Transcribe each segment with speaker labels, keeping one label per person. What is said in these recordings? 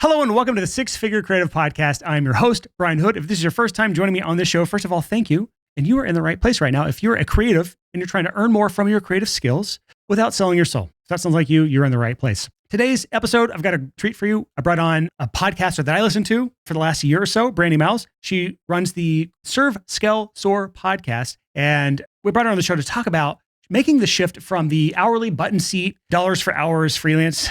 Speaker 1: Hello and welcome to the Six Figure Creative Podcast. I'm your host, Brian Hood. If this is your first time joining me on this show, first of all, thank you. And you are in the right place right now. If you're a creative and you're trying to earn more from your creative skills without selling your soul, if that sounds like you, you're in the right place. Today's episode, I've got a treat for you. I brought on a podcaster that I listened to for the last year or so, Brandi Mowles. She runs the Serve Scale Soar Podcast. And we brought her on the show to talk about making the shift from the hourly button seat, dollars for hours freelance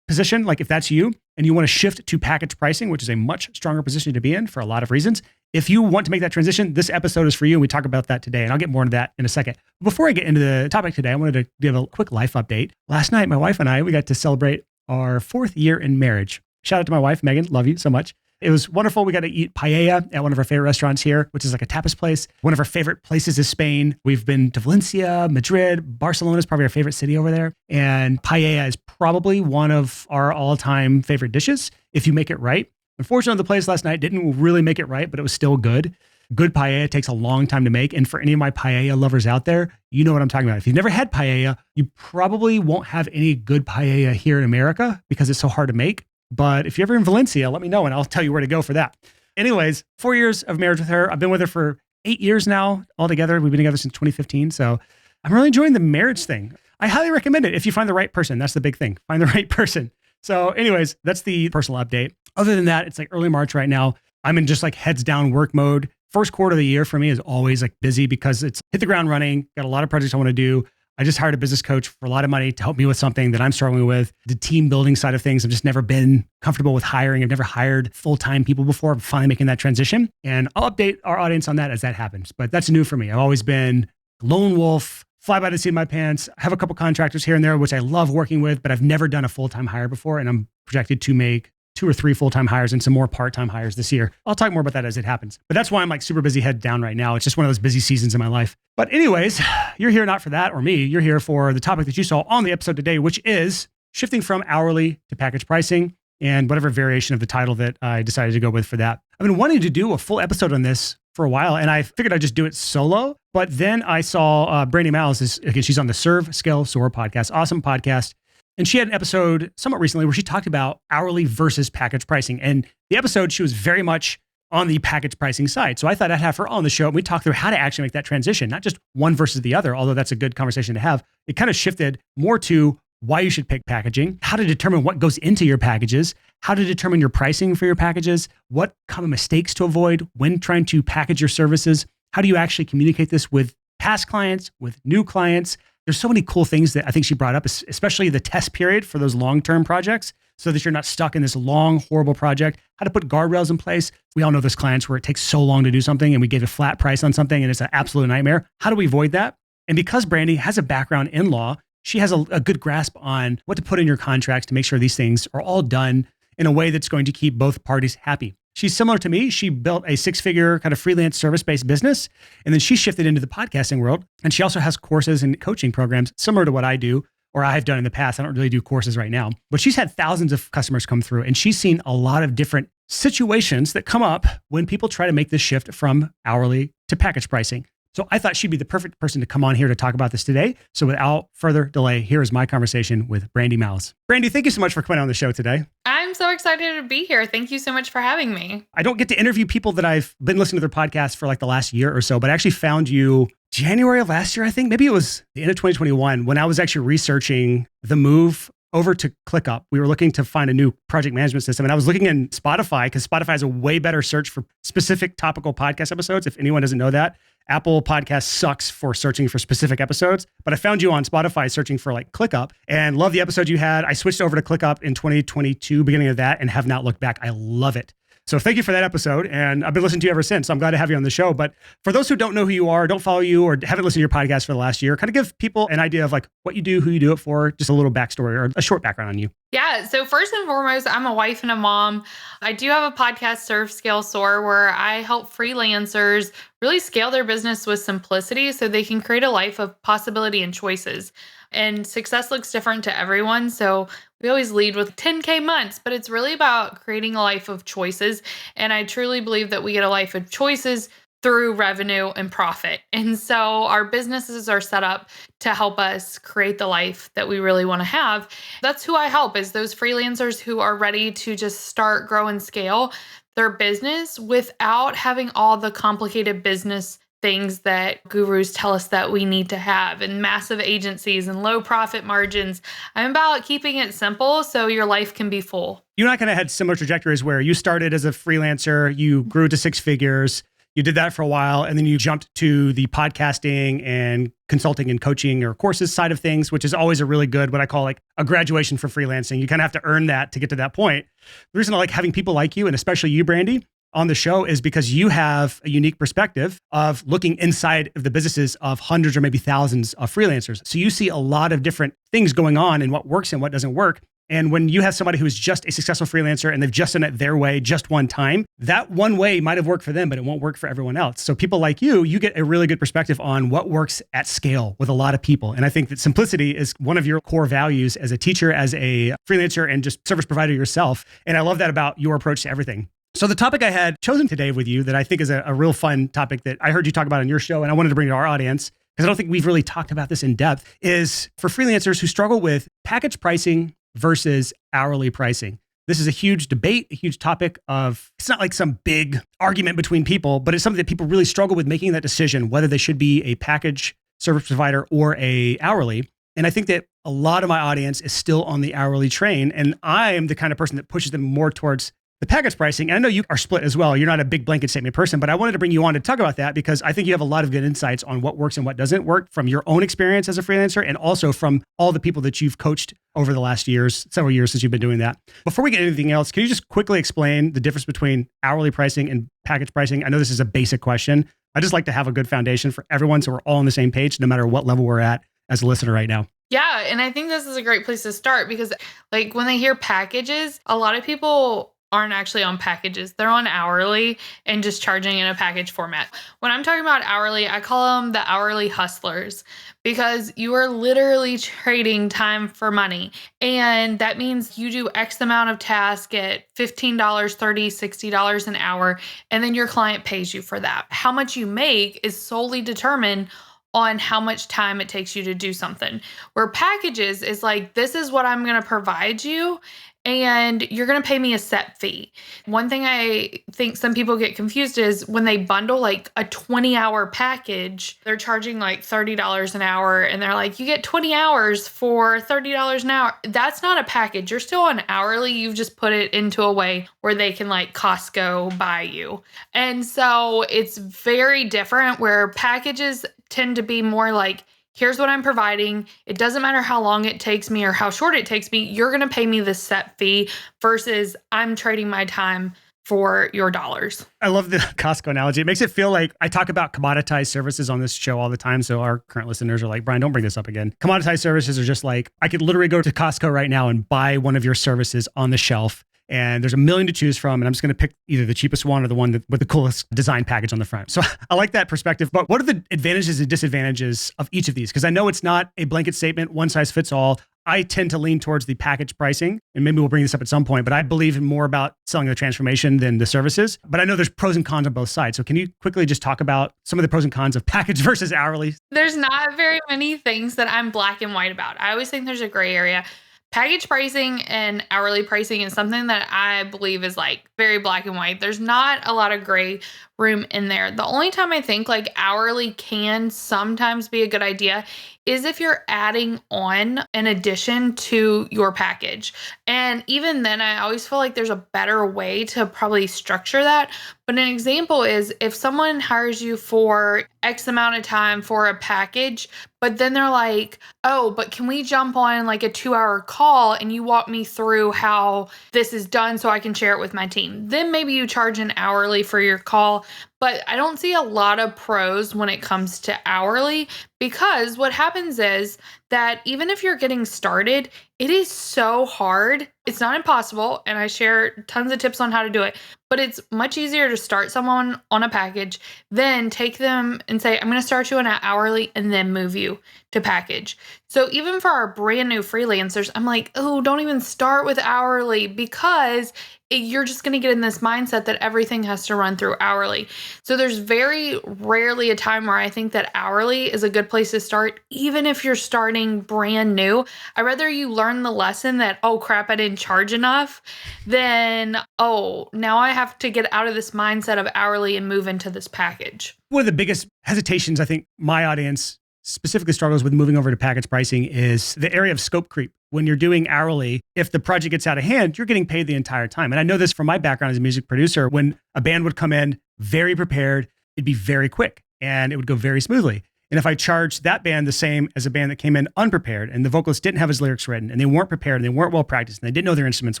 Speaker 1: position, like if that's you, and you want to shift to package pricing, which is a much stronger position to be in for a lot of reasons. If you want to make that transition, this episode is for you. And we talk about that today. And I'll get more into that in a second. Before I get into the topic today, I wanted to give a quick life update. Last night, my wife and I, we got to celebrate our 4th year in marriage. Shout out to my wife, Megan. Love you so much. It was wonderful. We got to eat paella at one of our favorite restaurants here, which is like a tapas place. One of our favorite places is Spain. We've been to Valencia, Madrid, Barcelona is probably our favorite city over there. And paella is probably one of our all-time favorite dishes if you make it right. Unfortunately, the place last night didn't really make it right, but it was still good. Good paella takes a long time to make. And for any of my paella lovers out there, you know what I'm talking about. If you've never had paella, you probably won't have any good paella here in America because it's so hard to make. But if you're ever in Valencia, let me know and I'll tell you where to go for that. Anyways, 4 years of marriage with her. I've been with her for 8 years now altogether. We've been together since 2015. So I'm really enjoying the marriage thing. I highly recommend it if you find the right person. That's the big thing. Find the right person. So anyways, that's the personal update. Other than that, it's like early March right now. I'm in just like heads down work mode. First quarter of the year for me is always like busy because it's hit the ground running. Got a lot of projects I want to do. I just hired a business coach for a lot of money to help me with something that I'm struggling with. The team building side of things, I've just never been comfortable with hiring. I've never hired full-time people before. I'm finally making that transition. And I'll update our audience on that as that happens. But that's new for me. I've always been lone wolf, fly by the seat of my pants. I have a couple contractors here and there, which I love working with, but I've never done a full-time hire before. And I'm projected to make 2 or 3 full-time hires and some more part-time hires this year. I'll talk more about that as it happens. But that's why I'm like super busy head down right now. It's just one of those busy seasons in my life. But anyways, you're here not for that or me. You're here for the topic that you saw on the episode today, which is shifting from hourly to package pricing and whatever variation of the title that I decided to go with for that. I've been wanting to do a full episode on this for a while, and I figured I'd just do it solo. But then I saw Brandi Mowles, again, she's on the Serve Scale Soar Podcast, awesome podcast. And she had an episode somewhat recently where she talked about hourly versus package pricing. And the episode, she was very much on the package pricing side. So I thought I'd have her on the show and we talked through how to actually make that transition, not just one versus the other, although that's a good conversation to have. It kind of shifted more to why you should pick packaging, how to determine what goes into your packages, how to determine your pricing for your packages, what common mistakes to avoid when trying to package your services. How do you actually communicate this with past clients, with new clients? There's so many cool things that I think she brought up, especially the test period for those long-term projects so that you're not stuck in this long, horrible project. How to put guardrails in place. We all know there's clients where it takes so long to do something and we gave a flat price on something and it's an absolute nightmare. How do we avoid that? And because Brandi has a background in law, she has a good grasp on what to put in your contracts to make sure these things are all done in a way that's going to keep both parties happy. She's similar to me. She built a 6-figure kind of freelance service-based business, and then she shifted into the podcasting world. And she also has courses and coaching programs similar to what I do, or I have done in the past. I don't really do courses right now, but she's had thousands of customers come through, and she's seen a lot of different situations that come up when people try to make this shift from hourly to package pricing. So I thought she'd be the perfect person to come on here to talk about this today. So without further delay, here is my conversation with Brandi Mowles. Brandi, thank you so much for coming on the show today.
Speaker 2: I'm so excited to be here. Thank you so much for having me.
Speaker 1: I don't get to interview people that I've been listening to their podcasts for like the last year or so, but I actually found you January of last year, I think. Maybe it was the end of 2021 when I was actually researching the move over to ClickUp. We were looking to find a new project management system. And I was looking in Spotify because Spotify has a way better search for specific topical podcast episodes. If anyone doesn't know that, Apple Podcast sucks for searching for specific episodes. But I found you on Spotify searching for like ClickUp and love the episode you had. I switched over to ClickUp in 2022, beginning of that, and have not looked back. I love it. So thank you for that episode. And I've been listening to you ever since. So I'm glad to have you on the show. But for those who don't know who you are, don't follow you, or haven't listened to your podcast for the last year, kind of give people an idea of like what you do, who you do it for, just a little backstory or a short background on you.
Speaker 2: Yeah. So first and foremost, I'm a wife and a mom. I do have a podcast, Serve Scale Soar, where I help freelancers really scale their business with simplicity so they can create a life of possibility and choices. And success looks different to everyone. So we always lead with 10K months, but it's really about creating a life of choices. And I truly believe that we get a life of choices through revenue and profit. And so our businesses are set up to help us create the life that we really want to have. That's who I help, is those freelancers who are ready to just start, grow, and scale their business without having all the complicated business things that gurus tell us that we need to have, and massive agencies and low profit margins. I'm about keeping it simple so your life can be full.
Speaker 1: You and I kind of had similar trajectories where you started as a freelancer, you grew to six figures, you did that for a while, and then you jumped to the podcasting and consulting and coaching or courses side of things, which is always a really good, what I call like a graduation for freelancing. You kind of have to earn that to get to that point. The reason I like having people like you, and especially you, Brandi, on the show is because you have a unique perspective of looking inside of the businesses of hundreds or maybe thousands of freelancers. So you see a lot of different things going on and what works and what doesn't work. And when you have somebody who is just a successful freelancer and they've just done it their way, just one time, that one way might have worked for them, but it won't work for everyone else. So people like you get a really good perspective on what works at scale with a lot of people. And I think that simplicity is one of your core values as a teacher, as a freelancer, and just service provider yourself. And I love that about your approach to everything. So the topic I had chosen today with you that I think is a real fun topic that I heard you talk about on your show, and I wanted to bring to our audience, because I don't think we've really talked about this in depth, is for freelancers who struggle with package pricing versus hourly pricing. This is a huge debate, a huge topic of, it's not like some big argument between people, but it's something that people really struggle with making that decision, whether they should be a package service provider or a hourly. And I think that a lot of my audience is still on the hourly train. And I am the kind of person that pushes them more towards the package pricing. And I know you are split as well. You're not a big blanket statement person, but I wanted to bring you on to talk about that because I think you have a lot of good insights on what works and what doesn't work from your own experience as a freelancer and also from all the people that you've coached over the last several years since you've been doing that. Before we get into anything else, can you just quickly explain the difference between hourly pricing and package pricing? I know this is a basic question. I just like to have a good foundation for everyone so we're all on the same page, no matter what level we're at as a listener right now.
Speaker 2: Yeah. And I think this is a great place to start because like when they hear packages, a lot of people aren't actually on packages. They're on hourly and just charging in a package format. When I'm talking about hourly, I call them the hourly hustlers because you are literally trading time for money. And that means you do X amount of tasks at $15, $30, $60 an hour, and then your client pays you for that. How much you make is solely determined on how much time it takes you to do something. Where packages is like, this is what I'm going to provide you, and you're going to pay me a set fee. One thing I think some people get confused is when they bundle like a 20-hour package, they're charging like $30 an hour, and they're like, you get 20 hours for $30 an hour. That's not a package. You're still on hourly. You've just put it into a way where they can like Costco buy you. And so it's very different where packages tend to be more like, here's what I'm providing. It doesn't matter how long it takes me or how short it takes me. You're going to pay me this set fee versus I'm trading my time for your dollars.
Speaker 1: I love the Costco analogy. It makes it feel like I talk about commoditized services on this show all the time. So our current listeners are like, Brian, don't bring this up again. Commoditized services are just like, I could literally go to Costco right now and buy one of your services on the shelf. And there's a million to choose from. And I'm just going to pick either the cheapest one or the one with the coolest design package on the front. So I like that perspective. But what are the advantages and disadvantages of each of these? Because I know it's not a blanket statement, one size fits all. I tend to lean towards the package pricing. And maybe we'll bring this up at some point, but I believe more about selling the transformation than the services. But I know there's pros and cons on both sides. So can you quickly just talk about some of the pros and cons of package versus hourly?
Speaker 2: There's not very many things that I'm black and white about. I always think there's a gray area. Package pricing and hourly pricing is something that I believe is like very black and white. There's not a lot of gray room in there. The only time I think like hourly can sometimes be a good idea is if you're adding on an addition to your package. And even then, I always feel like there's a better way to probably structure that. But an example is if someone hires you for X amount of time for a package, but then they're like, oh, but can we jump on like a 2-hour call and you walk me through how this is done so I can share it with my team? Then maybe you charge an hourly for your call. But I don't see a lot of pros when it comes to hourly because what happens is that even if you're getting started, it is so hard. It's not impossible. And I share tons of tips on how to do it, but it's much easier to start someone on a package than take them and say, I'm going to start you on an hourly and then move you to package. So even for our brand new freelancers, I'm like, oh, don't even start with hourly because you're just going to get in this mindset that everything has to run through hourly. So there's very rarely a time where I think that hourly is a good place to start, even if you're starting brand new. I'd rather you learn the lesson that, oh crap, I didn't charge enough, than, oh, now I have to get out of this mindset of hourly and move into this package.
Speaker 1: One of the biggest hesitations I think my audience specifically struggles with moving over to package pricing is the area of scope creep. When you're doing hourly, if the project gets out of hand, you're getting paid the entire time. And I know this from my background as a music producer. When a band would come in very prepared, it'd be very quick and it would go very smoothly. And if I charged that band the same as a band that came in unprepared and the vocalist didn't have his lyrics written and they weren't prepared and they weren't well practiced and they didn't know their instruments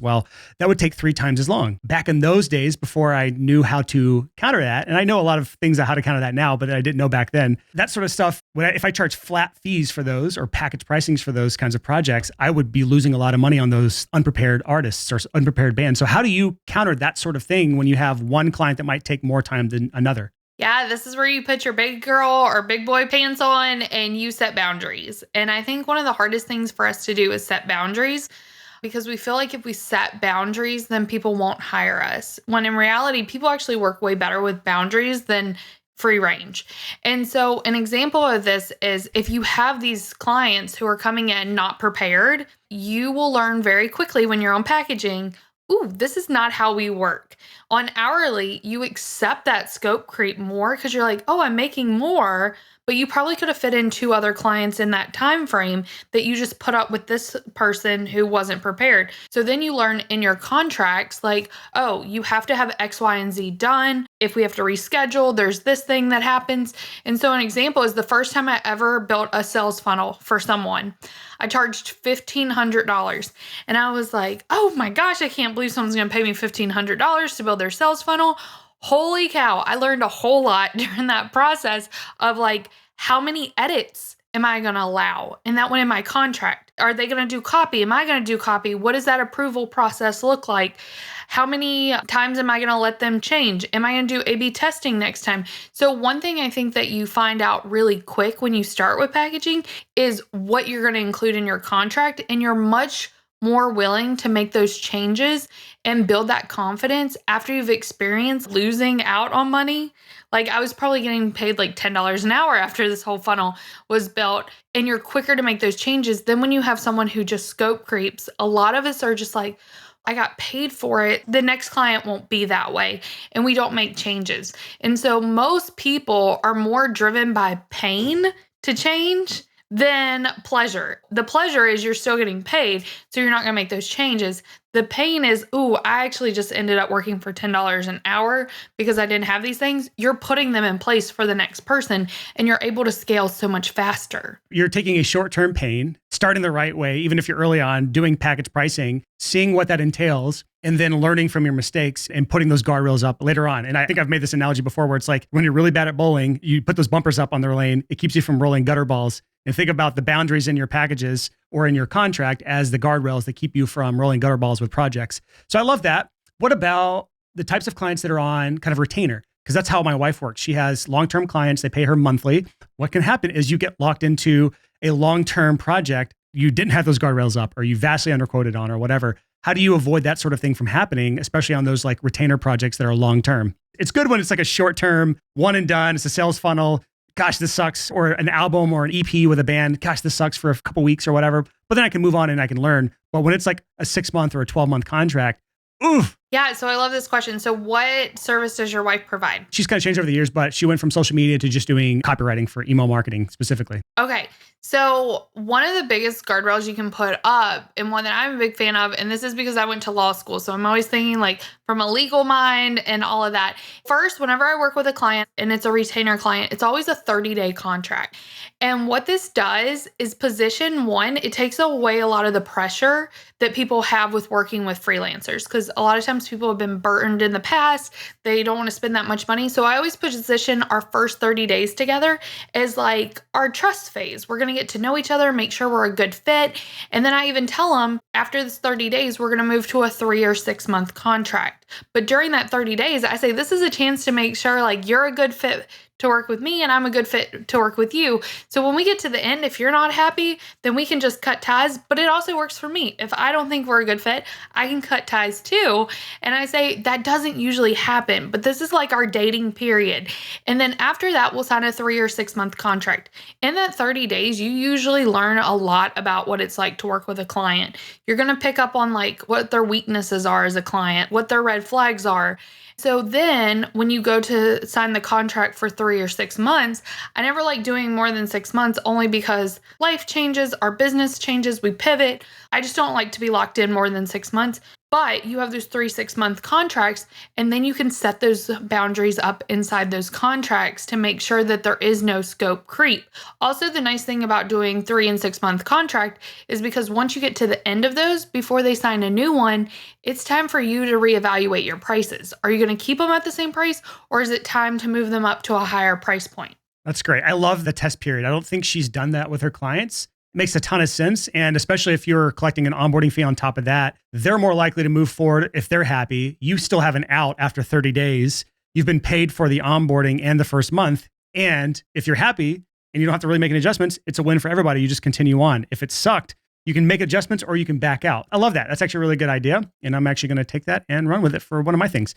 Speaker 1: well, that would take 3 times as long. Back in those days, before I knew how to counter that, and I know a lot of things on how to counter that now, but I didn't know back then, that sort of stuff, if I charge flat fees for those or package pricings for those kinds of projects, I would be losing a lot of money on those unprepared artists or unprepared bands. So how do you counter that sort of thing when you have one client that might take more time than another?
Speaker 2: Yeah, this is where you put your big girl or big boy pants on and you set boundaries. And I think one of the hardest things for us to do is set boundaries because we feel like if we set boundaries, then people won't hire us. When in reality, people actually work way better with boundaries than free range. And so an example of this is if you have these clients who are coming in not prepared, you will learn very quickly when you're on packaging, ooh, this is not how we work. On hourly, you accept that scope creep more because you're like, oh, I'm making more, but you probably could have fit in 2 other clients in that time frame that you just put up with this person who wasn't prepared. So then you learn in your contracts, like, oh, you have to have X, Y, and Z done. If we have to reschedule, there's this thing that happens. And so an example is the first time I ever built a sales funnel for someone, I charged $1,500. And I was like, oh my gosh, I can't believe someone's going to pay me $1,500 to build their sales funnel. Holy cow. I learned a whole lot during that process of like, how many edits am I going to allow? And that went in my contract. Are they going to do copy? Am I going to do copy? What does that approval process look like? How many times am I going to let them change? Am I going to do A/B testing next time? So one thing I think that you find out really quick when you start with packaging is what you're going to include in your contract, and you're much more willing to make those changes and build that confidence after you've experienced losing out on money. Like I was probably getting paid like $10 an hour after this whole funnel was built, and you're quicker to make those changes than when you have someone who just scope creeps. A lot of us are just like, I got paid for it. The next client won't be that way. And we don't make changes. And so most people are more driven by pain to change than pleasure. The pleasure is you're still getting paid, so you're not going to make those changes. The pain is, ooh, I actually just ended up working for $10 an hour because I didn't have these things. You're putting them in place for the next person, and you're able to scale so much faster.
Speaker 1: You're taking a short-term pain, starting the right way, even if you're early on, doing package pricing, seeing what that entails, and then learning from your mistakes and putting those guardrails up later on. And I think I've made this analogy before where it's like when you're really bad at bowling, you put those bumpers up on the lane. It keeps you from rolling gutter balls. And think about the boundaries in your packages or in your contract as the guardrails that keep you from rolling gutter balls with projects. So I love that. What about the types of clients that are on kind of retainer? Because that's how my wife works. She has long-term clients. They pay her monthly. What can happen is you get locked into a long-term project. You didn't have those guardrails up or you vastly underquoted on or whatever. How do you avoid that sort of thing from happening, especially on those like retainer projects that are long-term? It's good when it's like a short-term, one and done. It's a sales funnel. Gosh, this sucks. Or an album or an EP with a band. Gosh, this sucks for a couple weeks or whatever. But then I can move on and I can learn. But when it's like a 6-month or a 12-month contract, oof.
Speaker 2: Yeah, so I love this question. So what service does your wife provide?
Speaker 1: She's kind of changed over the years, but she went from social media to just doing copywriting for email marketing specifically.
Speaker 2: Okay. So one of the biggest guardrails you can put up, and one that I'm a big fan of, and this is because I went to law school, so I'm always thinking like from a legal mind and all of that. First, whenever I work with a client and it's a retainer client, it's always a 30-day contract. And what this does is position one, it takes away a lot of the pressure that people have with working with freelancers, because a lot of times people have been burdened in the past. They don't want to spend that much money. So I always position our first 30 days together as like our trust phase. We're going to get to know each other, make sure we're a good fit. And then I even tell them after this 30 days, we're going to move to a 3 or 6 month contract. But during that 30 days, I say, this is a chance to make sure like you're a good fit to work with me and I'm a good fit to work with you. So when we get to the end, if you're not happy, then we can just cut ties. But it also works for me. If I don't think we're a good fit, I can cut ties too. And I say that doesn't usually happen, but this is like our dating period. And then after that, we'll sign a 3 or 6 month contract. In that 30 days, you usually learn a lot about what it's like to work with a client. You're going to pick up on like what their weaknesses are as a client, what their red flags are. So then when you go to sign the contract for 3 or 6 months, I never like doing more than 6 months only because life changes, our business changes, we pivot. I just don't like to be locked in more than 6 months. But you have those 3 6-month contracts, and then you can set those boundaries up inside those contracts to make sure that there is no scope creep. Also, the nice thing about doing 3 and 6 month contract is because once you get to the end of those, before they sign a new one, it's time for you to reevaluate your prices. Are you going to keep them at the same price, or is it time to move them up to a higher price point?
Speaker 1: That's great. I love the test period. I don't think she's done that with her clients. Makes a ton of sense. And especially if you're collecting an onboarding fee on top of that, they're more likely to move forward if they're happy. You still have an out after 30 days. You've been paid for the onboarding and the first month. And if you're happy and you don't have to really make any adjustments, it's a win for everybody. You just continue on. If it sucked, you can make adjustments or you can back out. I love that. That's actually a really good idea. And I'm actually going to take that and run with it for one of my things.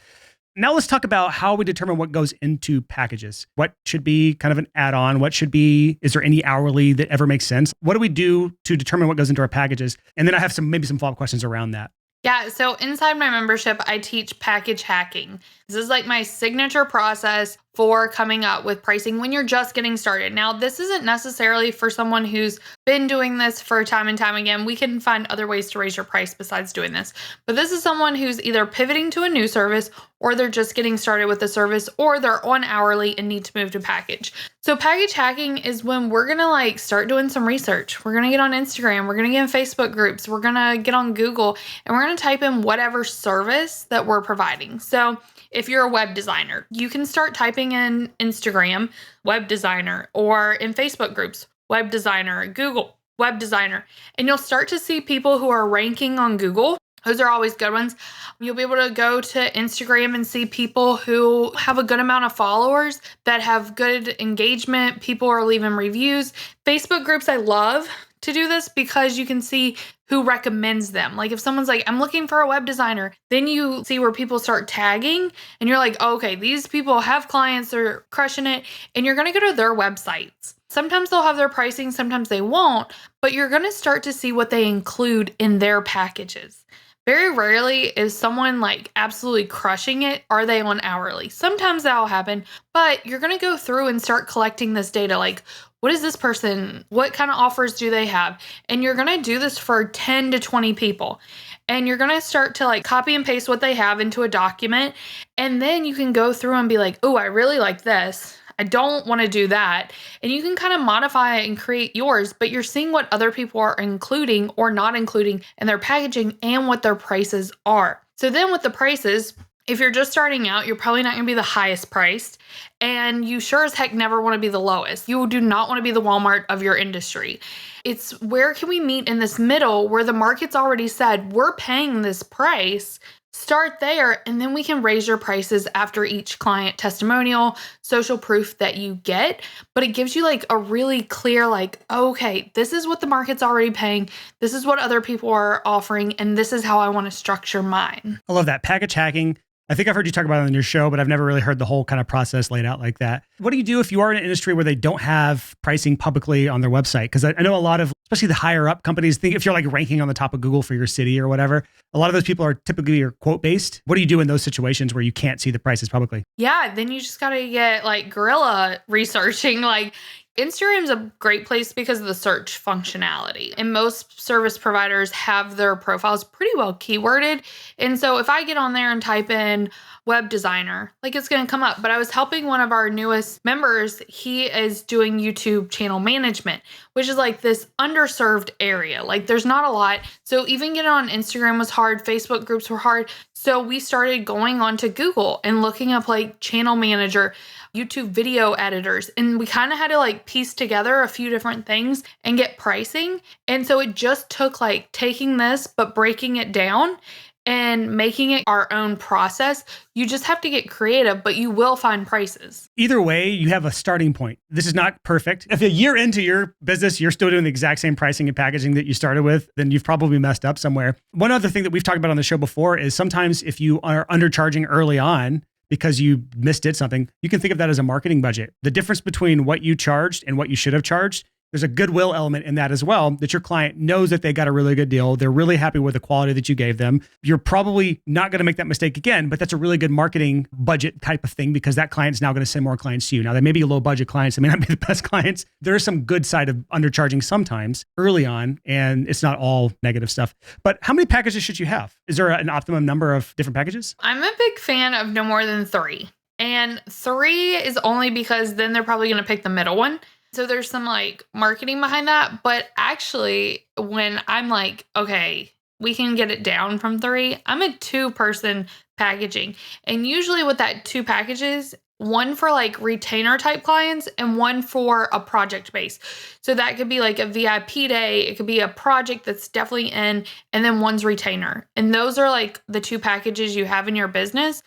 Speaker 1: Now let's talk about how we determine what goes into packages. What should be kind of an add-on? Is there any hourly that ever makes sense? What do we do to determine what goes into our packages? And then I have maybe some follow-up questions around that.
Speaker 2: Yeah, so inside my membership, I teach package hacking. This is like my signature process for coming up with pricing when you're just getting started. Now, this isn't necessarily for someone who's been doing this for time and time again. We can find other ways to raise your price besides doing this. But this is someone who's either pivoting to a new service, or they're just getting started with the service, or they're on hourly and need to move to package. So package hacking is when we're going to like start doing some research. We're going to get on Instagram. We're going to get in Facebook groups. We're going to get on Google, and we're going to type in whatever service that we're providing. So if you're a web designer, you can start typing in Instagram, web designer, or in Facebook groups, web designer, Google, web designer, and you'll start to see people who are ranking on Google. Those are always good ones. You'll be able to go to Instagram and see people who have a good amount of followers that have good engagement. People are leaving reviews. Facebook groups, I love to do this because you can see who recommends them. Like if someone's like, I'm looking for a web designer, then you see where people start tagging and you're like, oh, okay, these people have clients, they're crushing it. And you're going to go to their websites. Sometimes they'll have their pricing, sometimes they won't, but you're going to start to see what they include in their packages. Very rarely is someone like absolutely crushing it. Are they on hourly? Sometimes that'll happen, but you're going to go through and start collecting this data. Like, what is this person? What kind of offers do they have? And you're going to do this for 10 to 20 people. And you're going to start to like copy and paste what they have into a document. And then you can go through and be like, oh, I really like this. I don't want to do that. And you can kind of modify it and create yours, but you're seeing what other people are including or not including in their packaging and what their prices are. So then with the prices, if you're just starting out, you're probably not going to be the highest priced, and you sure as heck never want to be the lowest. You do not want to be the Walmart of your industry. It's where can we meet in this middle where the market's already said, we're paying this price. Start there, and then we can raise your prices after each client testimonial, social proof that you get. But it gives you like a really clear, like, okay, this is what the market's already paying. This is what other people are offering. And this is how I want to structure mine.
Speaker 1: I love that. Package hacking. I think I've heard you talk about it on your show, but I've never really heard the whole kind of process laid out like that. What do you do if you are in an industry where they don't have pricing publicly on their website? Because I know a lot of, especially the higher up companies, think if you're like ranking on the top of Google for your city or whatever, a lot of those people are typically quote based. What do you do in those situations where you can't see the prices publicly?
Speaker 2: Yeah, then you just got to get like guerrilla researching. Like Instagram's a great place because of the search functionality. And most service providers have their profiles pretty well keyworded. And so if I get on there and type in web designer, like it's going to come up. But I was helping one of our newest members. He is doing YouTube channel management, which is like this underserved area. Like there's not a lot. So even getting on Instagram was hard. Facebook groups were hard. So we started going onto Google and looking up like channel manager, YouTube video editors. And we kind of had to like piece together a few different things and get pricing. And so it just took like taking this, but breaking it down and making it our own process. You just have to get creative, but you will find prices.
Speaker 1: Either way, you have a starting point. This is not perfect. If a year into your business, you're still doing the exact same pricing and packaging that you started with, then you've probably messed up somewhere. One other thing that we've talked about on the show before is sometimes if you are undercharging early on because you misdid something, you can think of that as a marketing budget. The difference between what you charged and what you should have charged, there's a goodwill element in that as well, that your client knows that they got a really good deal. They're really happy with the quality that you gave them. You're probably not going to make that mistake again, but that's a really good marketing budget type of thing because that client's now going to send more clients to you. Now, they may be low budget clients. They may not be the best clients. There is some good side of undercharging sometimes early on, and it's not all negative stuff. But how many packages should you have? Is there an optimum number of different packages?
Speaker 2: I'm a big fan of no more than 3. And 3 is only because then they're probably going to pick the middle one. So there's some like marketing behind that. But actually, when I'm like, okay, we can get it down from 3, I'm a 2-person packaging. And usually with that 2 packages, one for like retainer type clients and one for a project base. So that could be like a VIP day. It could be a project that's definitely in, and then one's retainer. And those are like the 2 packages you have in your business.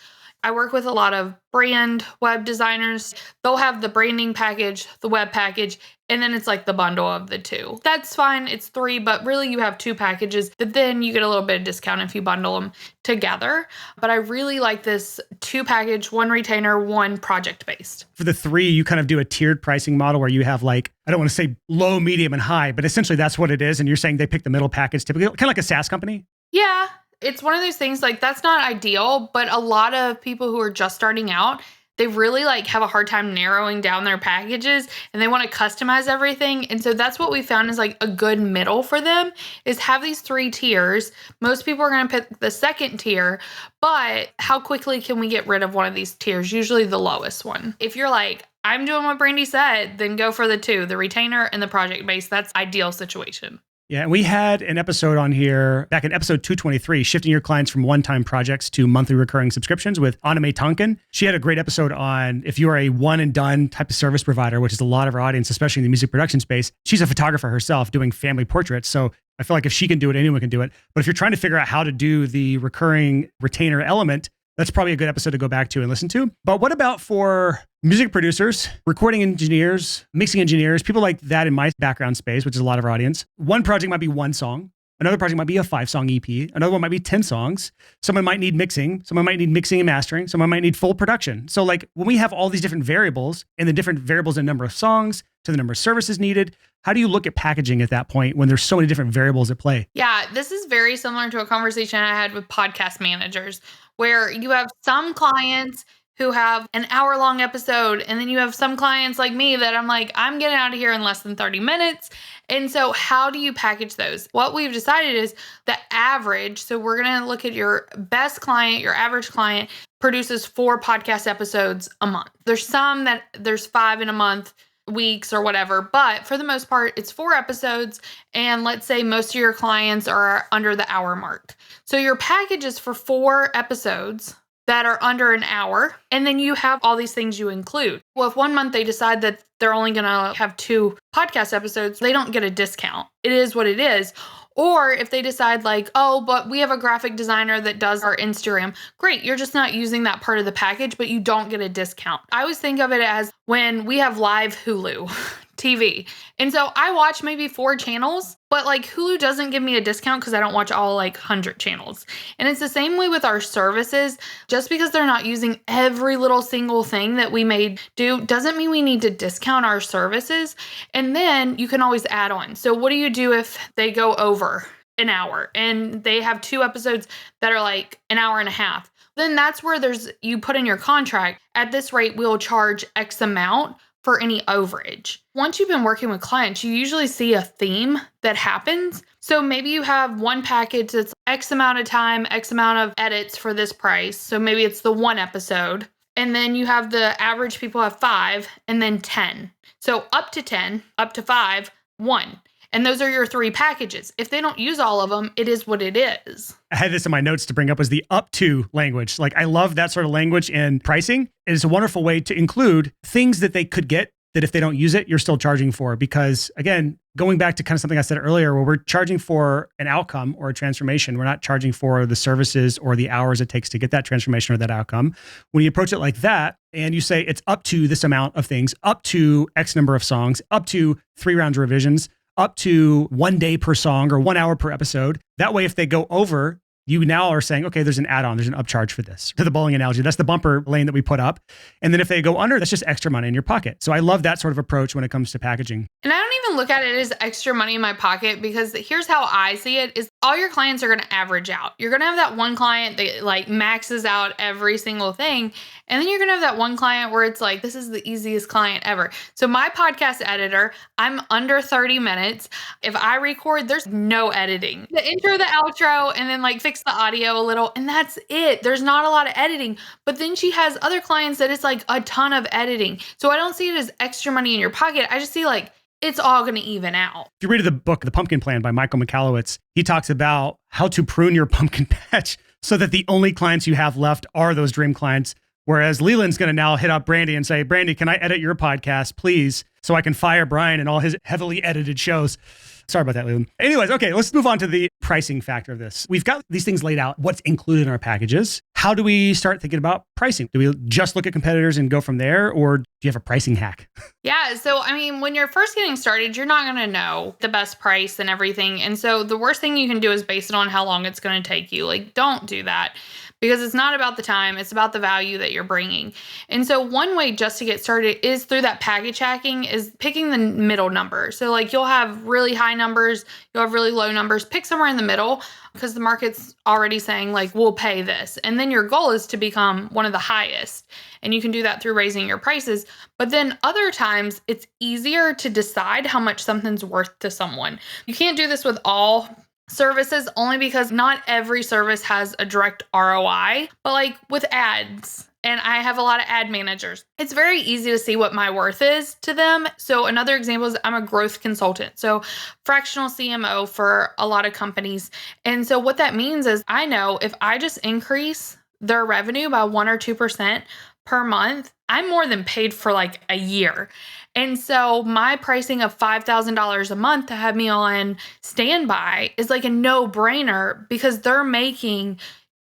Speaker 2: I work with a lot of brand web designers. They'll have the branding package, the web package, and then it's like the bundle of the 2. That's fine. It's 3, but really you have 2 packages that then you get a little bit of discount if you bundle them together. But I really like this 2 package, 1 retainer, 1 project based.
Speaker 1: For the 3, you kind of do a tiered pricing model where you have like, I don't want to say low, medium, and high, but essentially that's what it is. And you're saying they pick the middle package typically, kind of like a SaaS company?
Speaker 2: Yeah. It's one of those things like that's not ideal, but a lot of people who are just starting out, they really like have a hard time narrowing down their packages and they want to customize everything. And so that's what we found is like a good middle for them is have these 3 tiers. Most people are going to pick the second tier, but how quickly can we get rid of one of these tiers? Usually the lowest one. If you're like, I'm doing what Brandi said, then go for the 2, the retainer and the project base. That's ideal situation.
Speaker 1: Yeah, and we had an episode on here back in episode 223, shifting your clients from one-time projects to monthly recurring subscriptions with Anna-May Tonkin. She had a great episode on if you are a one and done type of service provider, which is a lot of our audience, especially in the music production space. She's a photographer herself doing family portraits. So I feel like if she can do it, anyone can do it. But if you're trying to figure out how to do the recurring retainer element, that's probably a good episode to go back to and listen to. But what about for music producers, recording engineers, mixing engineers, people like that in my background space, which is a lot of our audience? One project might be 1 song. Another project might be a 5-song EP. Another one might be 10 songs. Someone might need mixing. Someone might need mixing and mastering. Someone might need full production. So like when we have all these different variables and the different variables in number of songs to the number of services needed, how do you look at packaging at that point when there's so many different variables at play?
Speaker 2: Yeah, this is very similar to a conversation I had with podcast managers where you have some clients who have an hour-long episode, and then you have some clients like me that I'm like, I'm getting out of here in less than 30 minutes. And so how do you package those? What we've decided is the average. So we're going to look at your best client, your average client produces 4 podcast episodes a month. There's some that there's 5 in a month, weeks or whatever, but for the most part, it's 4 episodes. And let's say most of your clients are under the hour mark. So your package is for 4 episodes that are under an hour. And then you have all these things you include. Well, if one month they decide that they're only going to have 2 podcast episodes, they don't get a discount. It is what it is. Or if they decide like, oh, but we have a graphic designer that does our Instagram. Great. You're just not using that part of the package, but you don't get a discount. I always think of it as when we have live Hulu TV. And so I watch maybe 4 channels, but like Hulu doesn't give me a discount because I don't watch all like 100 channels. And it's the same way with our services. Just because they're not using every little single thing that we may do doesn't mean we need to discount our services. And then you can always add on. So what do you do if they go over an hour and they have 2 episodes that are like an hour and a half? Then that's where you put in your contract, at this rate, we'll charge X amount for any overage. Once you've been working with clients, you usually see a theme that happens. So maybe you have one package that's X amount of time, X amount of edits for this price. So maybe it's the 1 episode. And then you have the average people have 5 and then 10. So up to 10, up to 5, 1. And those are your 3 packages. If they don't use all of them, it is what it is.
Speaker 1: I had this in my notes to bring up was the up to language. Like I love that sort of language in pricing. It is a wonderful way to include things that they could get that if they don't use it, you're still charging for. Because again, going back to kind of something I said earlier, where we're charging for an outcome or a transformation, we're not charging for the services or the hours it takes to get that transformation or that outcome. When you approach it like that, and you say it's up to this amount of things, up to X number of songs, up to 3 rounds of revisions, up to 1 day per song or 1 hour per episode. That way, if they go over, you now are saying, okay, there's an add-on, there's an upcharge for this. To the bowling analogy, that's the bumper lane that we put up. And then if they go under, that's just extra money in your pocket. So I love that sort of approach when it comes to packaging.
Speaker 2: And I don't even look at it as extra money in my pocket, because here's how I see it is all your clients are going to average out. You're going to have that one client that like maxes out every single thing. And then you're going to have that one client where it's like, this is the easiest client ever. So my podcast editor, I'm under 30 minutes. If I record, there's no editing. The intro, the outro, and then like fix the audio a little, and that's it. There's not a lot of editing. But then she has other clients that it's like a ton of editing. So I don't see it as extra money in your pocket. I just see like, it's all going to even out.
Speaker 1: If you read the book, The Pumpkin Plan by Michael Michalowicz, he talks about how to prune your pumpkin patch so that the only clients you have left are those dream clients. Whereas Leland's going to now hit up Brandi and say, Brandi, can I edit your podcast, please? So I can fire Brian and all his heavily edited shows. Sorry about that, Leland. Anyways, okay, let's move on to the pricing factor of this. We've got these things laid out, what's included in our packages. How do we start thinking about pricing? Do we just look at competitors and go from there? Or do you have a pricing hack?
Speaker 2: Yeah. So, I mean, when you're first getting started, you're not going to know the best price and everything. And so the worst thing you can do is base it on how long it's going to take you. Like, don't do that, because it's not about the time, it's about the value that you're bringing. And so one way just to get started is through that package hacking, is picking the middle number. So like you'll have really high numbers, you'll have really low numbers, pick somewhere in the middle, because the market's already saying like, we'll pay this. And then your goal is to become one of the highest. And you can do that through raising your prices. But then other times it's easier to decide how much something's worth to someone. You can't do this with all services, only because not every service has a direct ROI, but like with ads, and I have a lot of ad managers, it's very easy to see what my worth is to them. So another example is I'm a growth consultant, so fractional CMO for a lot of companies. And so what that means is I know if I just increase their revenue by 1 or 2% per month, I'm more than paid for like a year. And so my pricing of $5,000 a month to have me on standby is like a no-brainer, because they're making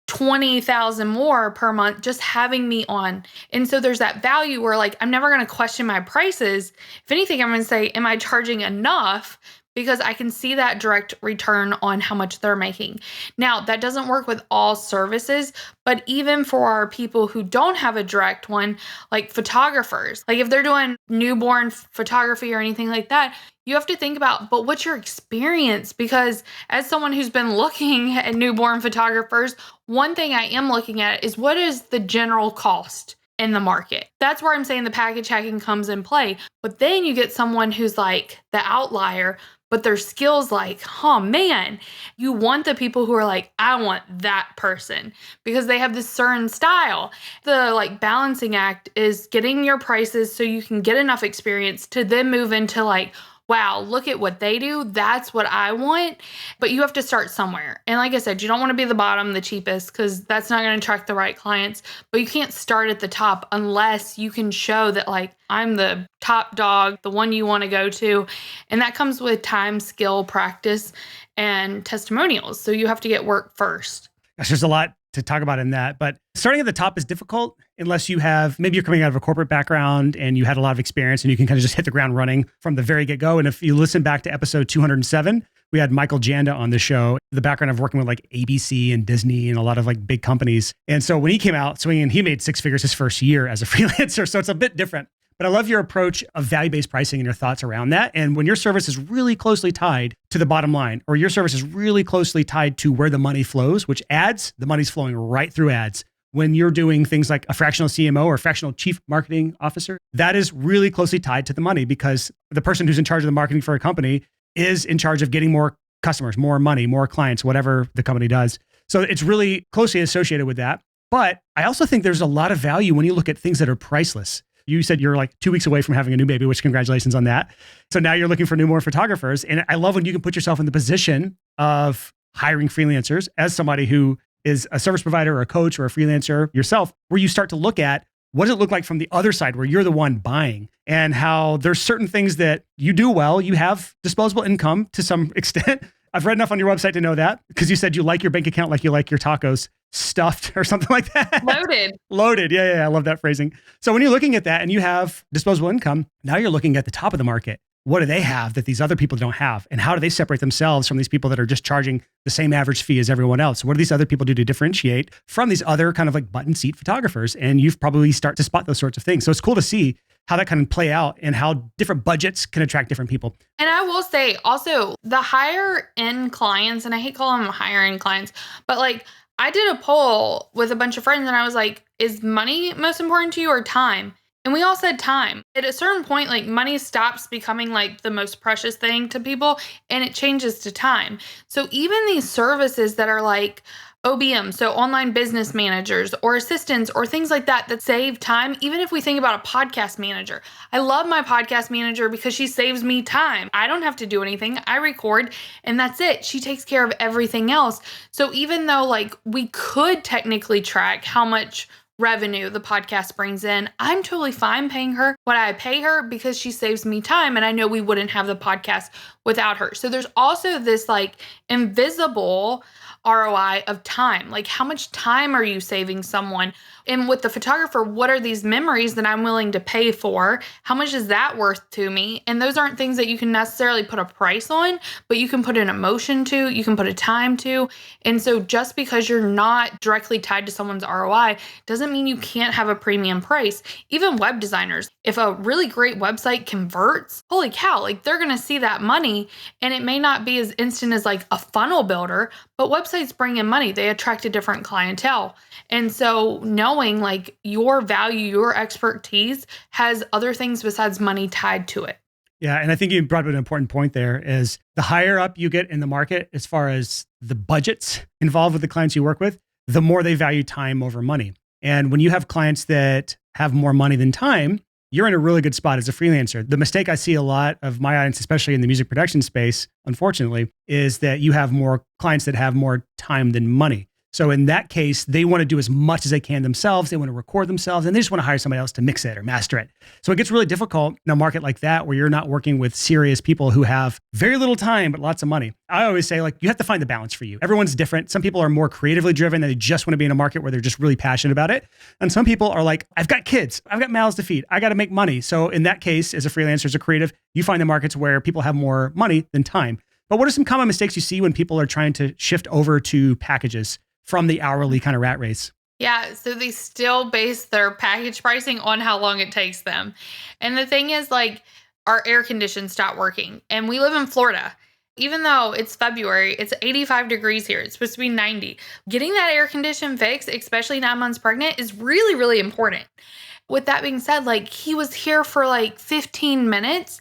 Speaker 2: $20,000 more per month just having me on. And so there's that value where like, I'm never going to question my prices. If anything, I'm going to say, am I charging enough? Because I can see that direct return on how much they're making. Now, that doesn't work with all services, but even for our people who don't have a direct one, like photographers, like if they're doing newborn photography or anything like that, you have to think about, but what's your experience? Because as someone who's been looking at newborn photographers, one thing I am looking at is what is the general cost in the market. That's where I'm saying the package hacking comes in play. But then you get someone who's like the outlier, but their skills like, oh man, you want the people who are like, I want that person, because they have this certain style. The like balancing act is getting your prices so you can get enough experience to then move into like, wow, look at what they do. That's what I want. But you have to start somewhere. And like I said, you don't want to be the bottom, the cheapest, because that's not going to attract the right clients. But you can't start at the top unless you can show that like, I'm the top dog, the one you want to go to. And that comes with time, skill, practice, and testimonials. So you have to get work first.
Speaker 1: Gosh, there's a lot to talk about in that, but starting at the top is difficult unless you have, maybe you're coming out of a corporate background and you had a lot of experience and you can kind of just hit the ground running from the very get-go. And if you listen back to episode 207, we had Michael Janda on the show, the background of working with like ABC and Disney and a lot of like big companies. And so when he came out swinging, he made 6 figures his first year as a freelancer. So it's a bit different. But I love your approach of value-based pricing and your thoughts around that. And when your service is really closely tied to the bottom line, or your service is really closely tied to where the money flows, which ads, the money's flowing right through ads. When you're doing things like a fractional CMO or fractional chief marketing officer, that is really closely tied to the money, because the person who's in charge of the marketing for a company is in charge of getting more customers, more money, more clients, whatever the company does. So it's really closely associated with that. But I also think there's a lot of value when you look at things that are priceless. You said you're like 2 weeks away from having a new baby, which congratulations on that. So now you're looking for newborn photographers. And I love when you can put yourself in the position of hiring freelancers as somebody who is a service provider or a coach or a freelancer yourself, where you start to look at what does it look like from the other side where you're the one buying, and how there's certain things that you do well. You have disposable income to some extent. I've read enough on your website to know that, because you said you like your bank account like you like your tacos stuffed or something like that.
Speaker 2: Loaded.
Speaker 1: Loaded. Yeah. I love that phrasing. So when you're looking at that and you have disposable income, now you're looking at the top of the market. What do they have that these other people don't have? And how do they separate themselves from these people that are just charging the same average fee as everyone else? What do these other people do to differentiate from these other kind of like button seat photographers? And you've probably start to spot those sorts of things. So it's cool to see how that can play out and how different budgets can attract different people.
Speaker 2: And I will say also the higher end clients, and I hate calling them higher end clients, but like I did a poll with a bunch of friends and I was like, is money most important to you or time? And we all said time. At a certain point, like money stops becoming like the most precious thing to people and it changes to time. So even these services that are like OBM, so online business managers or assistants or things like that that save time, even if we think about a podcast manager. I love my podcast manager because she saves me time. I don't have to do anything. I record and that's it. She takes care of everything else. So even though like we could technically track how much revenue the podcast brings in, I'm totally fine paying her what I pay her because she saves me time and I know we wouldn't have the podcast without her. So there's also this like invisible ROI of time. Like how much time are you saving someone? And with the photographer, what are these memories that I'm willing to pay for? How much is that worth to me? And those aren't things that you can necessarily put a price on, but you can put an emotion to, you can put a time to. And so just because you're not directly tied to someone's ROI doesn't mean you can't have a premium price. Even web designers, if a really great website converts, holy cow, like they're going to see that money. And it may not be as instant as like a funnel builder, but websites bring in money. They attract a different clientele. And so knowing like your value, your expertise has other things besides money tied to it.
Speaker 1: Yeah. And I think you brought up an important point there is the higher up you get in the market, as far as the budgets involved with the clients you work with, the more they value time over money. And when you have clients that have more money than time, you're in a really good spot as a freelancer. The mistake I see a lot of my audience, especially in the music production space, unfortunately, is that you have more clients that have more time than money. So in that case, they want to do as much as they can themselves. They want to record themselves and they just want to hire somebody else to mix it or master it. So it gets really difficult in a market like that where you're not working with serious people who have very little time, but lots of money. I always say like, you have to find the balance for you. Everyone's different. Some people are more creatively driven and they just want to be in a market where they're just really passionate about it. And some people are like, I've got kids, I've got mouths to feed, I got to make money. So in that case, as a freelancer, as a creative, you find the markets where people have more money than time. But what are some common mistakes you see when people are trying to shift over to packages from the hourly kind of rat race?
Speaker 2: Yeah, so they still base their package pricing on how long it takes them. And the thing is like our air conditions stopped working and we live in Florida. Even though it's February, it's 85 degrees here. It's supposed to be 90. Getting that air condition fixed, especially 9 months pregnant, is really, really important. With that being said, like he was here for like 15 minutes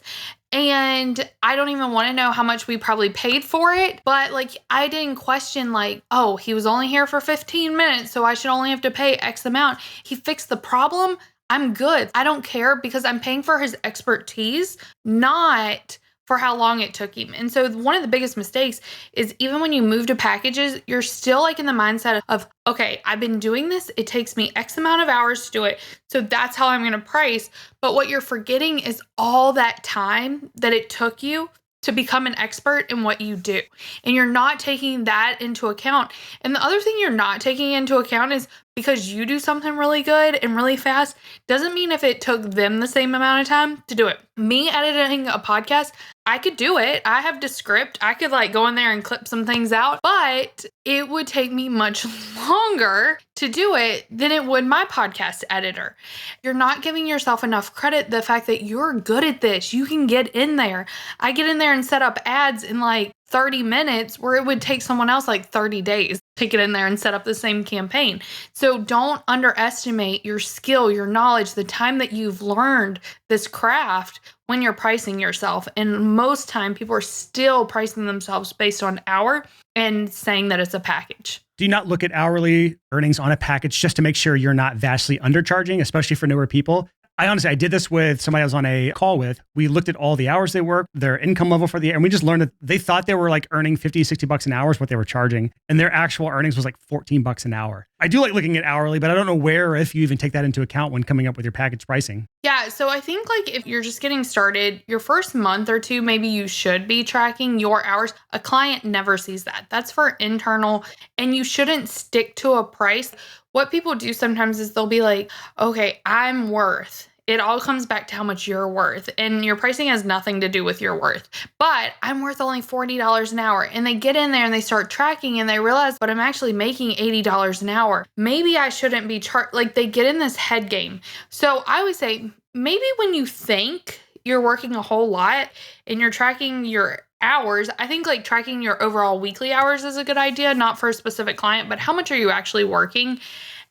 Speaker 2: and I don't even want to know how much we probably paid for it. But like, I didn't question like, oh, he was only here for 15 minutes, so I should only have to pay X amount. He fixed the problem. I'm good. I don't care because I'm paying for his expertise, not for how long it took him. And so one of the biggest mistakes is even when you move to packages, you're still like in the mindset of, okay, I've been doing this. It takes me X amount of hours to do it. So that's how I'm going to price. But what you're forgetting is all that time that it took you to become an expert in what you do. And you're not taking that into account. And the other thing you're not taking into account is because you do something really good and really fast, doesn't mean if it took them the same amount of time to do it. Me editing a podcast, I could do it. I have the script. I could like go in there and clip some things out, but it would take me much longer to do it than it would my podcast editor. You're not giving yourself enough credit. The fact that you're good at this, you can get in there. I get in there and set up ads in like 30 minutes where it would take someone else like 30 days to get in there and set up the same campaign. So don't underestimate your skill, your knowledge, the time that you've learned this craft when you're pricing yourself. And most time people are still pricing themselves based on hour and saying that it's a package.
Speaker 1: Do you not look at hourly earnings on a package just to make sure you're not vastly undercharging, especially for newer people? I did this with somebody I was on a call with. We looked at all the hours they work, their income level for the year, and we just learned that they thought they were like earning 50, $60 an hour is what they were charging. And their actual earnings was like $14 an hour. I do like looking at hourly, but I don't know where or if you even take that into account when coming up with your package pricing.
Speaker 2: Yeah. So I think like if you're just getting started, your first month or two, maybe you should be tracking your hours. A client never sees that. That's for internal, and you shouldn't stick to a price. What people do sometimes is they'll be like, okay, I'm worth. It all comes back to how much you're worth, and your pricing has nothing to do with your worth. But I'm worth only $40 an hour. And they get in there and they start tracking and they realize, but I'm actually making $80 an hour. Maybe I shouldn't be like they get in this head game. So I would say maybe when you think you're working a whole lot and you're tracking your hours, I think like tracking your overall weekly hours is a good idea, not for a specific client, but how much are you actually working?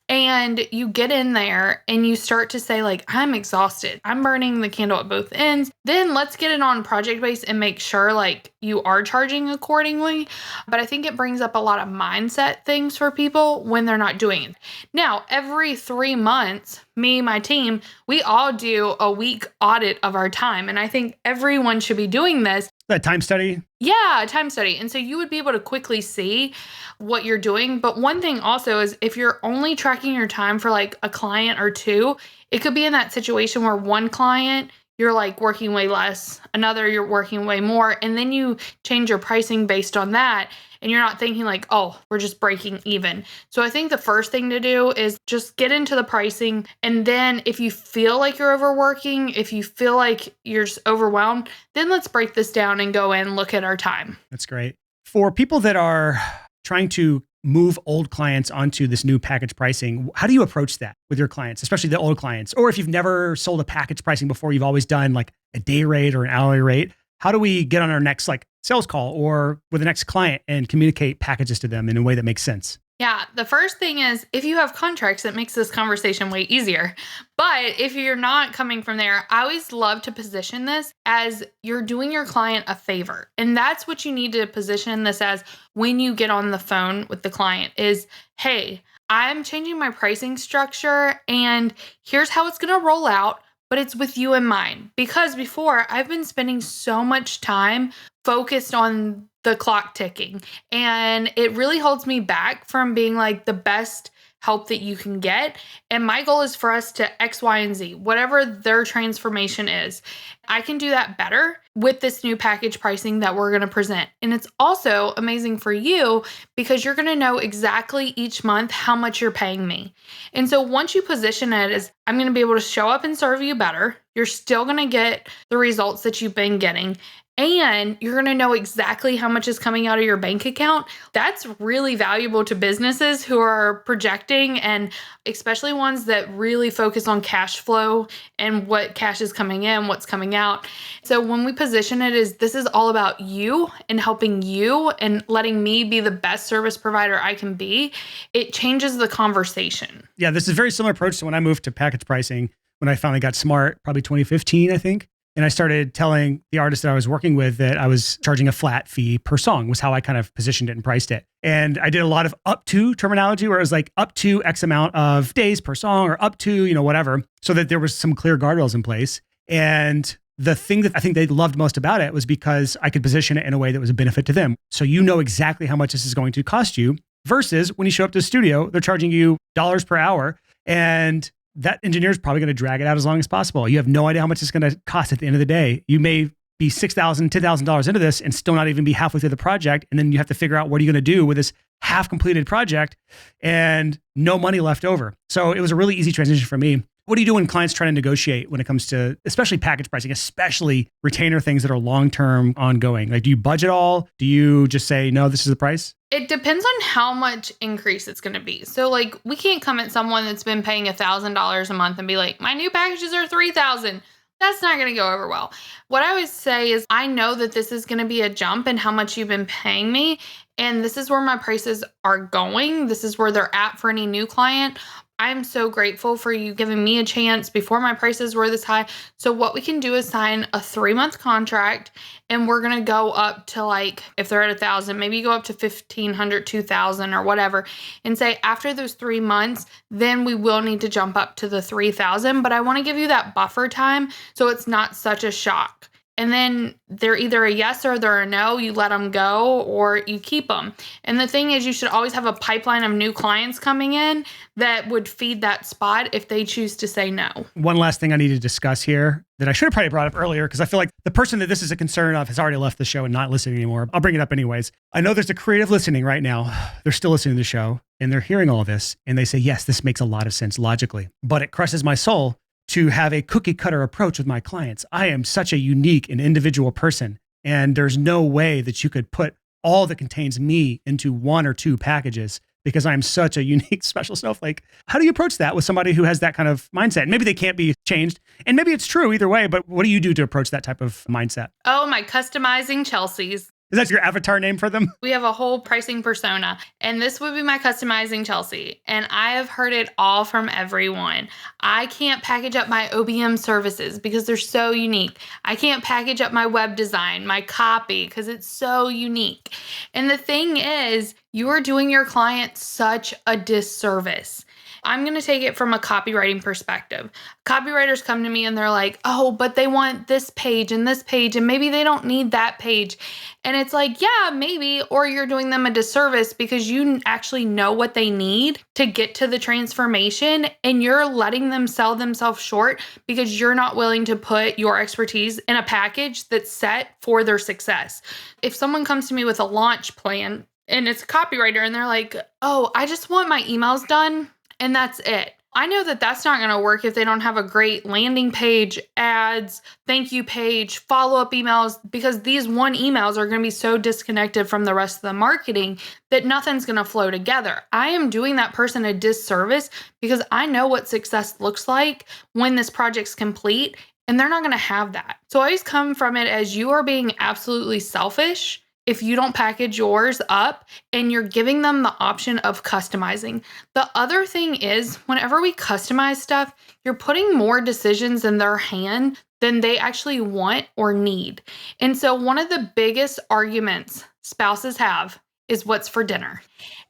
Speaker 2: And you get in there and you start to say like, I'm exhausted. I'm burning the candle at both ends. Then let's get it on project base and make sure like you are charging accordingly. But I think it brings up a lot of mindset things for people when they're not doing it. Now, every 3 months, me, my team, we all do a week audit of our time. And I think everyone should be doing this.
Speaker 1: That time study?
Speaker 2: Yeah, a time study. And so you would be able to quickly see what you're doing. But one thing also is if you're only tracking your time for like a client or two, it could be in that situation where one client, you're like working way less, another, you're working way more. And then you change your pricing based on that. And you're not thinking like, oh, we're just breaking even. So I think the first thing to do is just get into the pricing. And then if you feel like you're overworking, if you feel like you're just overwhelmed, then let's break this down and go in and look at our time.
Speaker 1: That's great. For people that are trying to move old clients onto this new package pricing, how do you approach that with your clients, especially the old clients? Or if you've never sold a package pricing before, you've always done like a day rate or an hourly rate. How do we get on our next like sales call or with the next client and communicate packages to them in a way that makes sense?
Speaker 2: Yeah, the first thing is if you have contracts, it makes this conversation way easier. But if you're not coming from there, I always love to position this as you're doing your client a favor. And that's what you need to position this as when you get on the phone with the client is, hey, I'm changing my pricing structure and here's how it's going to roll out. But it's with you in mind. Because before, I've been spending so much time focused on the clock ticking. And it really holds me back from being like the best help that you can get. And my goal is for us to X, Y, and Z, whatever their transformation is. I can do that better with this new package pricing that we're going to present. And it's also amazing for you because you're going to know exactly each month how much you're paying me. And so once you position it as I'm going to be able to show up and serve you better, you're still going to get the results that you've been getting. And you're going to know exactly how much is coming out of your bank account. That's really valuable to businesses who are projecting, and especially ones that really focus on cash flow and what cash is coming in, what's coming out. So when we position it as this is all about you and helping you and letting me be the best service provider I can be, it changes the conversation.
Speaker 1: Yeah, this is a very similar approach to when I moved to package pricing, when I finally got smart, probably 2015, I think. And I started telling the artist that I was working with that I was charging a flat fee per song was how I kind of positioned it and priced it. And I did a lot of up to terminology where it was like up to X amount of days per song or up to, whatever, so that there was some clear guardrails in place. And the thing that I think they loved most about it was because I could position it in a way that was a benefit to them. So you know exactly how much this is going to cost you versus when you show up to the studio, they're charging you dollars per hour. And that engineer is probably going to drag it out as long as possible. You have no idea how much it's going to cost at the end of the day. You may be $6,000, $10,000 into this and still not even be halfway through the project. And then you have to figure out what are you going to do with this half completed project and no money left over. So it was a really easy transition for me. What do you do when clients try to negotiate when it comes to, especially package pricing, especially retainer things that are long-term ongoing? Like, do you budget all? Do you just say, no, this is the price?
Speaker 2: It depends on how much increase it's going to be. So like we can't come at someone that's been paying $1,000 a month and be like, my new packages are $3,000. That's not going to go over well. What I always say is I know that this is going to be a jump in how much you've been paying me. And this is where my prices are going. This is where they're at for any new client. I'm so grateful for you giving me a chance before my prices were this high. So what we can do is sign a 3-month contract, and we're going to go up to, like, if they're at 1,000, maybe you go up to 1,500, 2,000 or whatever, and say after those 3 months, then we will need to jump up to the 3,000. But I want to give you that buffer time so it's not such a shock. And then they're either a yes or they're a no. You let them go or you keep them. And the thing is, you should always have a pipeline of new clients coming in that would feed that spot if they choose to say no.
Speaker 1: One last thing I need to discuss here that I should have probably brought up earlier, because I feel like the person that this is a concern of has already left the show and not listening anymore. I'll bring it up anyways. I know there's a creative listening right now. They're still listening to the show and they're hearing all this and they say, yes, this makes a lot of sense logically, but it crushes my soul to have a cookie cutter approach with my clients. I am such a unique and individual person, and there's no way that you could put all that contains me into 1 or 2 packages because I'm such a unique special snowflake. How do you approach that with somebody who has that kind of mindset? Maybe they can't be changed, and maybe it's true either way, but what do you do to approach that type of mindset?
Speaker 2: Oh, my customizing Chelsea's.
Speaker 1: Is that your avatar name for them?
Speaker 2: We have a whole pricing persona, and this would be my customizing Chelsea. And I have heard it all from everyone. I can't package up my OBM services because they're so unique. I can't package up my web design, my copy, because it's so unique. And the thing is, you are doing your client such a disservice. I'm going to take it from a copywriting perspective. Copywriters come to me and they're like, oh, but they want this page, and maybe they don't need that page. And it's like, yeah, maybe, or you're doing them a disservice because you actually know what they need to get to the transformation, and you're letting them sell themselves short because you're not willing to put your expertise in a package that's set for their success. If someone comes to me with a launch plan and it's a copywriter and they're like, oh, I just want my emails done, and that's it. I know that that's not going to work if they don't have a great landing page, ads, thank you page, follow-up emails, because these one emails are going to be so disconnected from the rest of the marketing that nothing's going to flow together. I am doing that person a disservice because I know what success looks like when this project's complete, and they're not going to have that. So I always come from it as you are being absolutely selfish if you don't package yours up and you're giving them the option of customizing. The other thing is, whenever we customize stuff, you're putting more decisions in their hand than they actually want or need. And so one of the biggest arguments spouses have is what's for dinner.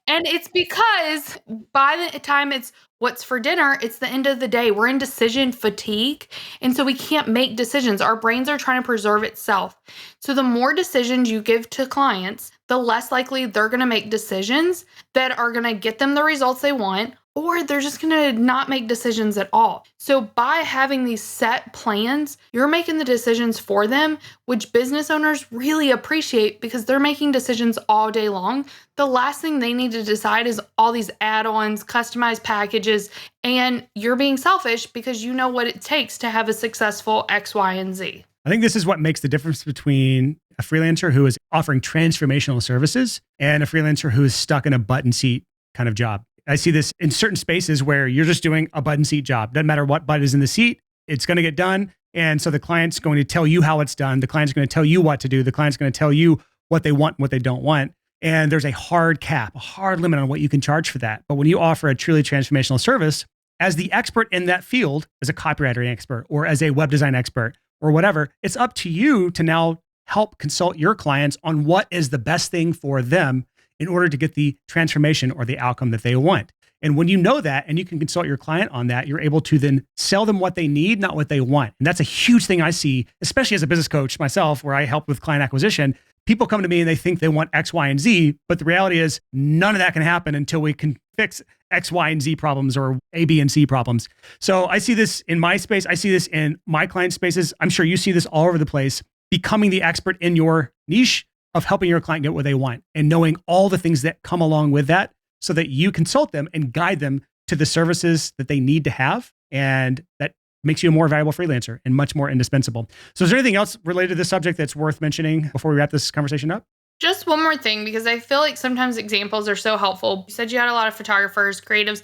Speaker 2: And it's because by the time it's what's for dinner, it's the end of the day. We're in decision fatigue. And so we can't make decisions. Our brains are trying to preserve itself. So the more decisions you give to clients, the less likely they're going to make decisions that are going to get them the results they want, or they're just going to not make decisions at all. So by having these set plans, you're making the decisions for them, which business owners really appreciate because they're making decisions all day long. The last thing they need to decide is all these add-ons, customized packages, and you're being selfish because you know what it takes to have a successful X, Y, and Z.
Speaker 1: I think this is what makes the difference between a freelancer who is offering transformational services and a freelancer who is stuck in a button seat kind of job. I see this in certain spaces where you're just doing a button seat job. Doesn't matter what button is in the seat, it's going to get done. And so the client's going to tell you how it's done. The client's going to tell you what to do. The client's going to tell you what they want and what they don't want. And there's a hard cap, a hard limit on what you can charge for that. But when you offer a truly transformational service, as the expert in that field, as a copywriting expert or as a web design expert or whatever, it's up to you to now help consult your clients on what is the best thing for them in order to get the transformation or the outcome that they want. And when you know that and you can consult your client on that, you're able to then sell them what they need, not what they want. And that's a huge thing I see, especially as a business coach myself, where I help with client acquisition. People come to me and they think they want X, Y, and Z, but the reality is none of that can happen until we can fix X, Y, and Z problems or A, B, and C problems. So I see this in my space. I see this in my client spaces. I'm sure you see this all over the place, becoming the expert in your niche of helping your client get what they want and knowing all the things that come along with that so that you consult them and guide them to the services that they need to have. And that makes you a more valuable freelancer and much more indispensable. So is there anything else related to this subject that's worth mentioning before we wrap this conversation up?
Speaker 2: Just one more thing, because I feel like sometimes examples are so helpful. You said you had a lot of photographers, creatives.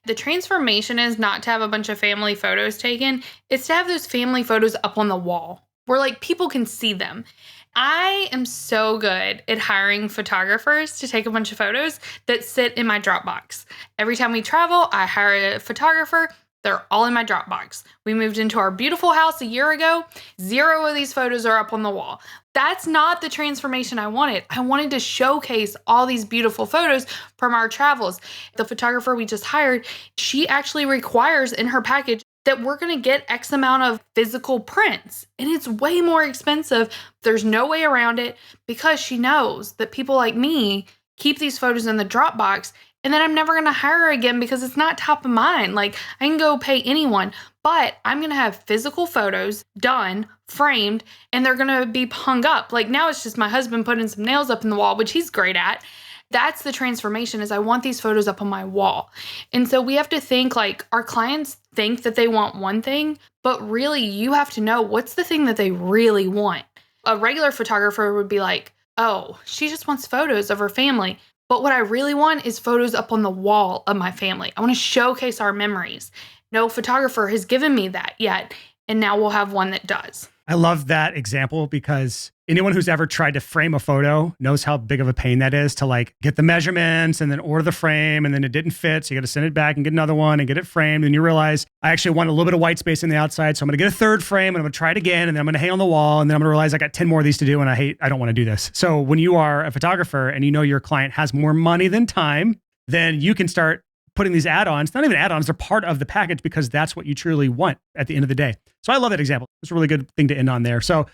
Speaker 2: The transformation is not to have a bunch of family photos taken. It's to have those family photos up on the wall where like people can see them. I am so good at hiring photographers to take a bunch of photos that sit in my Dropbox. Every time we travel, I hire a photographer. They're all in my Dropbox. We moved into our beautiful house a year ago. 0 of these photos are up on the wall. That's not the transformation I wanted. I wanted to showcase all these beautiful photos from our travels. The photographer we just hired, she actually requires in her package that we're going to get X amount of physical prints. And it's way more expensive. There's no way around it because she knows that people like me keep these photos in the Dropbox and then I'm never going to hire her again because it's not top of mind. Like I can go pay anyone, but I'm going to have physical photos done, framed, and they're going to be hung up. Like now it's just my husband putting some nails up in the wall, which he's great at. That's the transformation is I want these photos up on my wall. And so we have to think like our clients think that they want one thing, but really you have to know what's the thing that they really want. A regular photographer would be like, oh, she just wants photos of her family. But what I really want is photos up on the wall of my family. I want to showcase our memories. No photographer has given me that yet. And now we'll have one that does.
Speaker 1: I love that example because anyone who's ever tried to frame a photo knows how big of a pain that is to like get the measurements and then order the frame and then it didn't fit. So you got to send it back and get another one and get it framed. And you realize I actually want a little bit of white space on the outside. So I'm going to get a third frame and I'm going to try it again. And then I'm going to hang on the wall. And then I'm going to realize I got 10 more of these to do. And I don't want to do this. So when you are a photographer and you know your client has more money than time, then you can start putting these add-ons, not even add-ons, they're part of the package because that's what you truly want at the end of the day. So I love that example. It's a really good thing to end on there. So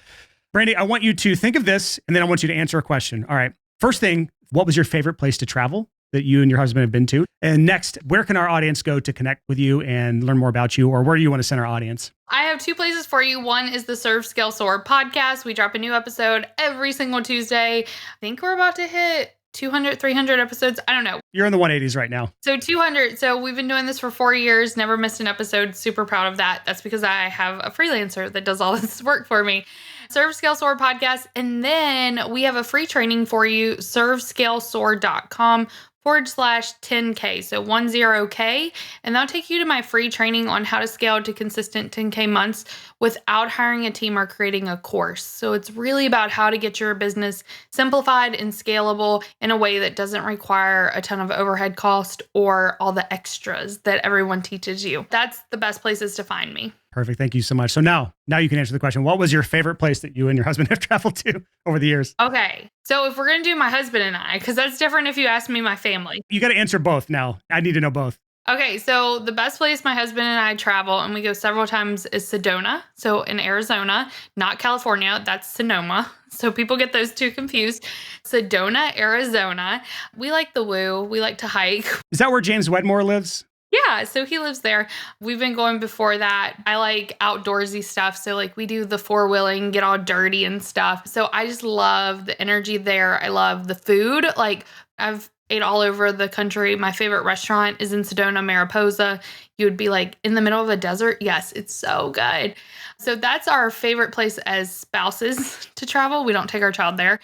Speaker 1: Brandi, I want you to think of this and then I want you to answer a question. All right. First thing, what was your favorite place to travel that you and your husband have been to? And next, where can our audience go to connect with you and learn more about you, or where do you want to send our audience?
Speaker 2: I have 2 places for you. One is the Serve Scale Soar podcast. We drop a new episode every single Tuesday. I think we're about to hit 200, 300 episodes. I don't know.
Speaker 1: You're in the 180s right now.
Speaker 2: So 200. So we've been doing this for 4 years, never missed an episode. Super proud of that. That's because I have a freelancer that does all this work for me. Serve Scale Soar Podcast. And then we have a free training for you, servescalesoar.com/10K. So 10K. And that'll take you to my free training on how to scale to consistent 10K months without hiring a team or creating a course. So it's really about how to get your business simplified and scalable in a way that doesn't require a ton of overhead cost or all the extras that everyone teaches you. That's the best places to find me.
Speaker 1: Perfect. Thank you so much. So now you can answer the question. What was your favorite place that you and your husband have traveled to over the years?
Speaker 2: Okay. So if we're going to do my husband and I, because that's different if you ask me my family.
Speaker 1: You got to answer both now. I need to know both.
Speaker 2: Okay. So the best place my husband and I travel, and we go several times, is Sedona. So in Arizona, not California. That's Sonoma. So people get those two confused. Sedona, Arizona. We like the woo. We like to hike.
Speaker 1: Is that where James Wedmore lives?
Speaker 2: Yeah, so he lives there. We've been going before that. I like outdoorsy stuff. So like we do the 4-wheeling, get all dirty and stuff. So I just love the energy there. I love the food. Like I've ate all over the country. My favorite restaurant is in Sedona, Mariposa. You would be like in the middle of a desert. Yes, it's so good. So that's our favorite place as spouses to travel. We don't take our child there.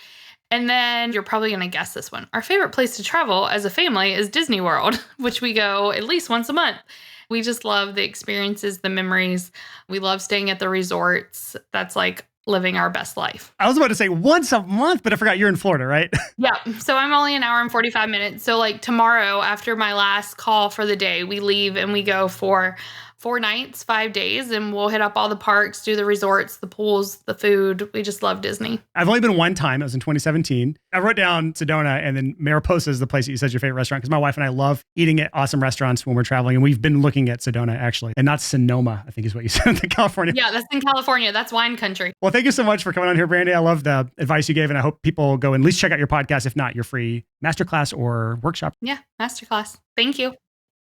Speaker 2: And then you're probably going to guess this one. Our favorite place to travel as a family is Disney World, which we go at least once a month. We just love the experiences, the memories. We love staying at the resorts. That's like living our best life.
Speaker 1: I was about to say once a month, but I forgot you're in Florida, right?
Speaker 2: Yeah. So I'm only an hour and 45 minutes. So like tomorrow, after my last call for the day, we leave and we go for 4 nights, 5 days, and we'll hit up all the parks, do the resorts, the pools, the food. We just love Disney.
Speaker 1: I've only been one time. It was in 2017. I wrote down Sedona, and then Mariposa is the place that you said is your favorite restaurant, because my wife and I love eating at awesome restaurants when we're traveling. And we've been looking at Sedona, actually, and not Sonoma, I think is what you said, in California.
Speaker 2: Yeah, that's in California. That's wine country.
Speaker 1: Well, thank you so much for coming on here, Brandi. I love the advice you gave, and I hope people go and at least check out your podcast, if not your free masterclass or workshop.
Speaker 2: Yeah, masterclass. Thank you.